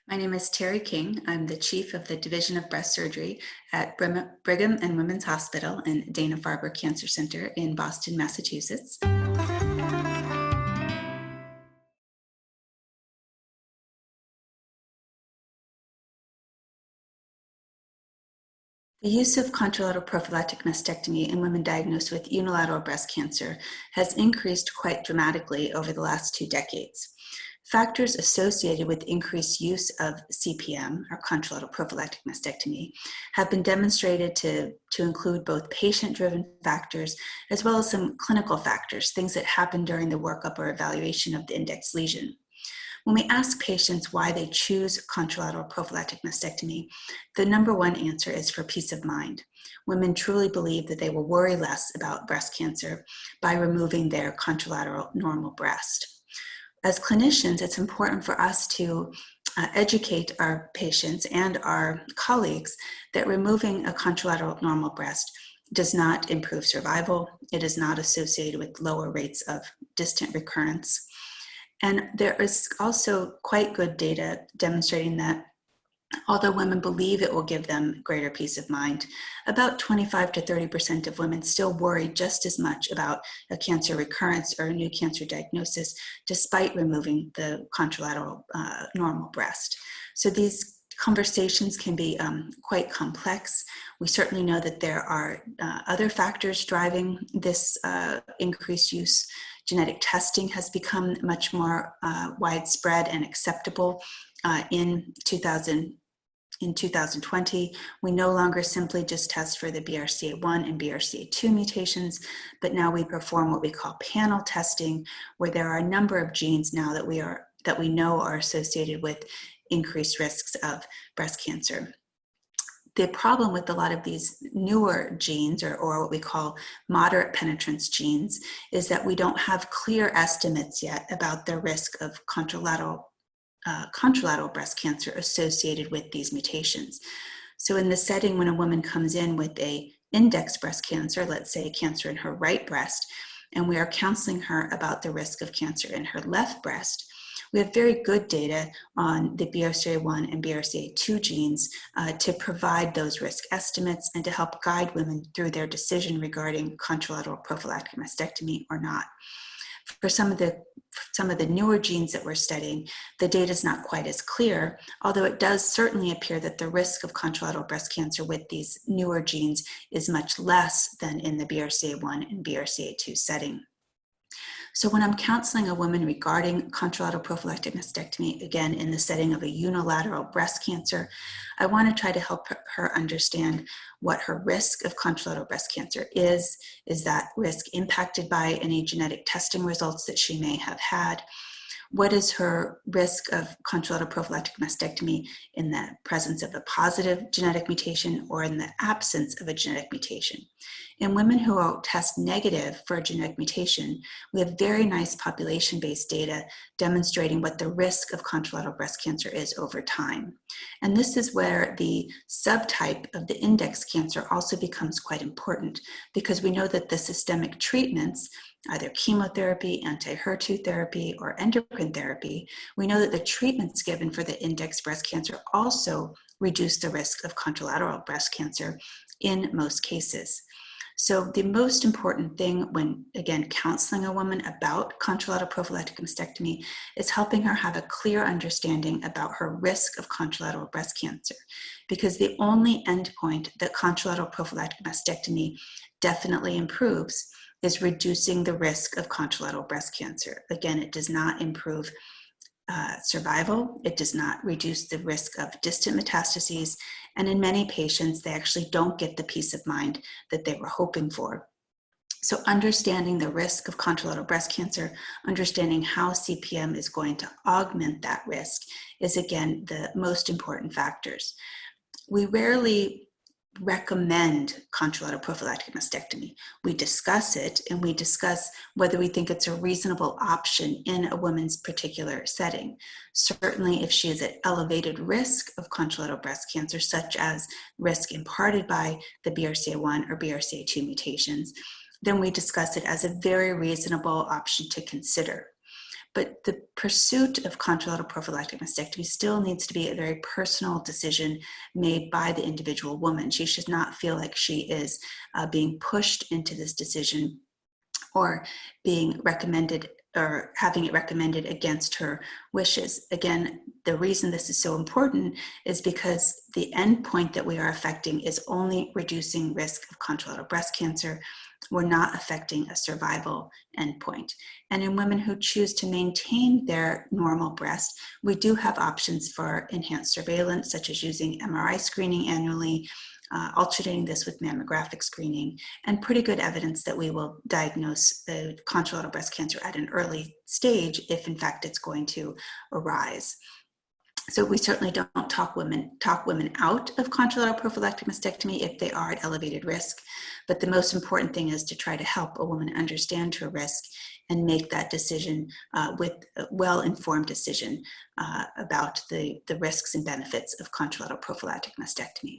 My name is Terry King. I'm the Chief of the Division of Breast Surgery at Brigham and Women's Hospital and Dana-Farber Cancer Center in Boston, Massachusetts. The use of contralateral prophylactic mastectomy in women diagnosed with unilateral breast cancer has increased quite dramatically over the last 2 decades. Factors associated with increased use of CPM, or contralateral prophylactic mastectomy, have been demonstrated to include both patient-driven factors as well as some clinical factors, things that happen during the workup or evaluation of the index lesion. When we ask patients why they choose contralateral prophylactic mastectomy, the number one answer is for peace of mind. Women truly believe that they will worry less about breast cancer by removing their contralateral normal breast. As clinicians, it's important for us to educate our patients and our colleagues that removing a contralateral normal breast does not improve survival. It is not associated with lower rates of distant recurrence. And there is also quite good data demonstrating that although women believe it will give them greater peace of mind, about 25 to 30% of women still worry just as much about a cancer recurrence or a new cancer diagnosis, despite removing the contralateral normal breast. So these conversations can be quite complex. We certainly know that there are other factors driving this increased use. Genetic testing has become much more widespread and acceptable in 2020. We no longer simply just test for the BRCA1 and BRCA2 mutations, but now we perform what we call panel testing, where there are a number of genes now that we know are associated with increased risks of breast cancer. The problem with a lot of these newer genes, or what we call moderate penetrance genes, is that we don't have clear estimates yet about the risk of contralateral breast cancer associated with these mutations. So in the setting when a woman comes in with a index breast cancer, let's say cancer in her right breast, and we are counseling her about the risk of cancer in her left breast, we have very good data on the BRCA1 and BRCA2 genes to provide those risk estimates and to help guide women through their decision regarding contralateral prophylactic mastectomy or not. For some of the newer genes that we're studying, the data is not quite as clear, although it does certainly appear that the risk of contralateral breast cancer with these newer genes is much less than in the BRCA1 and BRCA2 setting. So when I'm counseling a woman regarding contralateral prophylactic mastectomy, again, in the setting of a unilateral breast cancer, I want to try to help her understand what her risk of contralateral breast cancer is that risk impacted by any genetic testing results that she may have had? What is her risk of contralateral prophylactic mastectomy in the presence of a positive genetic mutation or in the absence of a genetic mutation? In women who will test negative for a genetic mutation, we have very nice population-based data demonstrating what the risk of contralateral breast cancer is over time. And this is where the subtype of the index cancer also becomes quite important, because we know that the systemic treatments, either chemotherapy, anti-HER2 therapy, or endocrine therapy, we know that the treatments given for the index breast cancer also reduce the risk of contralateral breast cancer in most cases. So the most important thing when, again, counseling a woman about contralateral prophylactic mastectomy is helping her have a clear understanding about her risk of contralateral breast cancer, because the only endpoint that contralateral prophylactic mastectomy definitely improves is reducing the risk of contralateral breast cancer. Again, it does not improve survival. It does not reduce the risk of distant metastases. And in many patients, they actually don't get the peace of mind that they were hoping for. So understanding the risk of contralateral breast cancer, understanding how CPM is going to augment that risk is, again, the most important factors. We rarely recommend contralateral prophylactic mastectomy. We discuss it, and we discuss whether we think it's a reasonable option in a woman's particular setting. Certainly, if she is at elevated risk of contralateral breast cancer, such as risk imparted by the BRCA1 or BRCA2 mutations, then we discuss it as a very reasonable option to consider. but the pursuit of contralateral prophylactic mastectomy still needs to be a very personal decision made by the individual woman. She should not feel like she is being pushed into this decision or being recommended or having it recommended against her wishes. Again, the reason this is so important is because the endpoint that we are affecting is only reducing risk of contralateral breast cancer. We're not affecting a survival endpoint. And in women who choose to maintain their normal breast, we do have options for enhanced surveillance, such as using MRI screening annually, alternating this with mammographic screening, and pretty good evidence that we will diagnose contralateral breast cancer at an early stage if in fact it's going to arise. So we certainly don't talk women out of contralateral prophylactic mastectomy if they are at elevated risk, but the most important thing is to try to help a woman understand her risk and make that decision with a well-informed decision about the risks and benefits of contralateral prophylactic mastectomy.